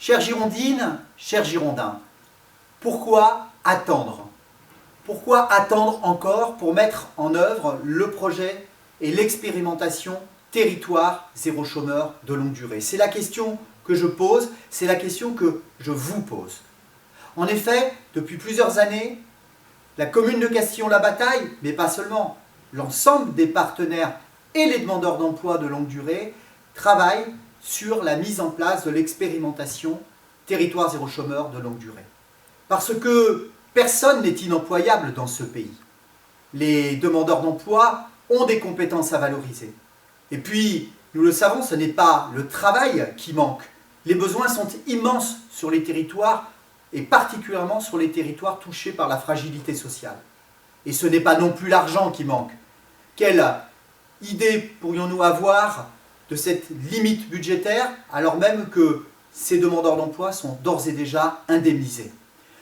Chères Girondines, chers Girondins, pourquoi attendre? Pourquoi attendre encore pour mettre en œuvre le projet et l'expérimentation territoire zéro chômeur de longue durée? C'est la question que je pose, c'est la question que je vous pose. En effet, depuis plusieurs années, la commune de Castillon-la-Bataille, mais pas seulement, l'ensemble des partenaires et les demandeurs d'emploi de longue durée travaillent sur la mise en place de l'expérimentation territoire zéro chômeur de longue durée. Parce que personne n'est inemployable dans ce pays. Les demandeurs d'emploi ont des compétences à valoriser. Et puis, nous le savons, ce n'est pas le travail qui manque. Les besoins sont immenses sur les territoires et particulièrement sur les territoires touchés par la fragilité sociale. Et ce n'est pas non plus l'argent qui manque. Quelle idée pourrions-nous avoir de cette limite budgétaire alors même que ces demandeurs d'emploi sont d'ores et déjà indemnisés?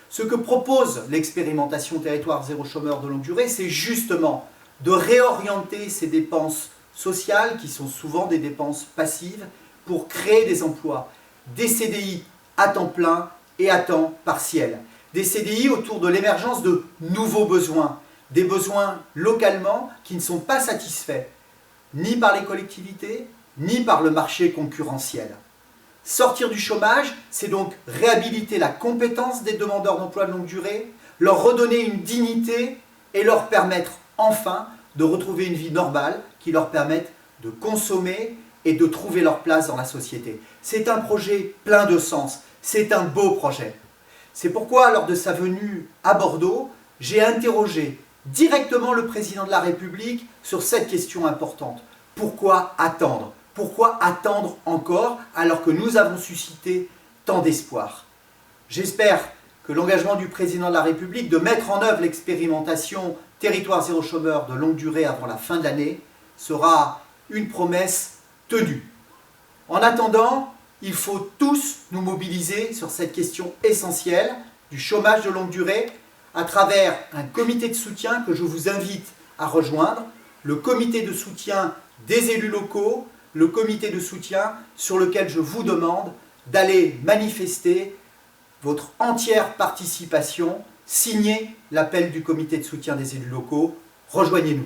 Ce que propose l'expérimentation territoire zéro chômeur de longue durée, c'est justement de réorienter ces dépenses sociales, qui sont souvent des dépenses passives, pour créer des emplois, des CDI à temps plein et à temps partiel. Des CDI autour de l'émergence de nouveaux besoins, des besoins localement qui ne sont pas satisfaits, ni par les collectivités, ni par le marché concurrentiel. Sortir du chômage, c'est donc réhabiliter la compétence des demandeurs d'emploi de longue durée, leur redonner une dignité et leur permettre enfin de retrouver une vie normale qui leur permette de consommer et de trouver leur place dans la société. C'est un projet plein de sens, c'est un beau projet. C'est pourquoi, lors de sa venue à Bordeaux, j'ai interrogé directement le président de la République sur cette question importante. Pourquoi attendre? Pourquoi attendre encore alors que nous avons suscité tant d'espoir? J'espère que l'engagement du président de la République de mettre en œuvre l'expérimentation territoire zéro chômeur de longue durée avant la fin de l'année sera une promesse tenue. En attendant, il faut tous nous mobiliser sur cette question essentielle du chômage de longue durée à travers un comité de soutien que je vous invite à rejoindre, le comité de soutien des élus locaux, le comité de soutien sur lequel je vous demande d'aller manifester votre entière participation, signer l'appel du comité de soutien des élus locaux. Rejoignez-nous.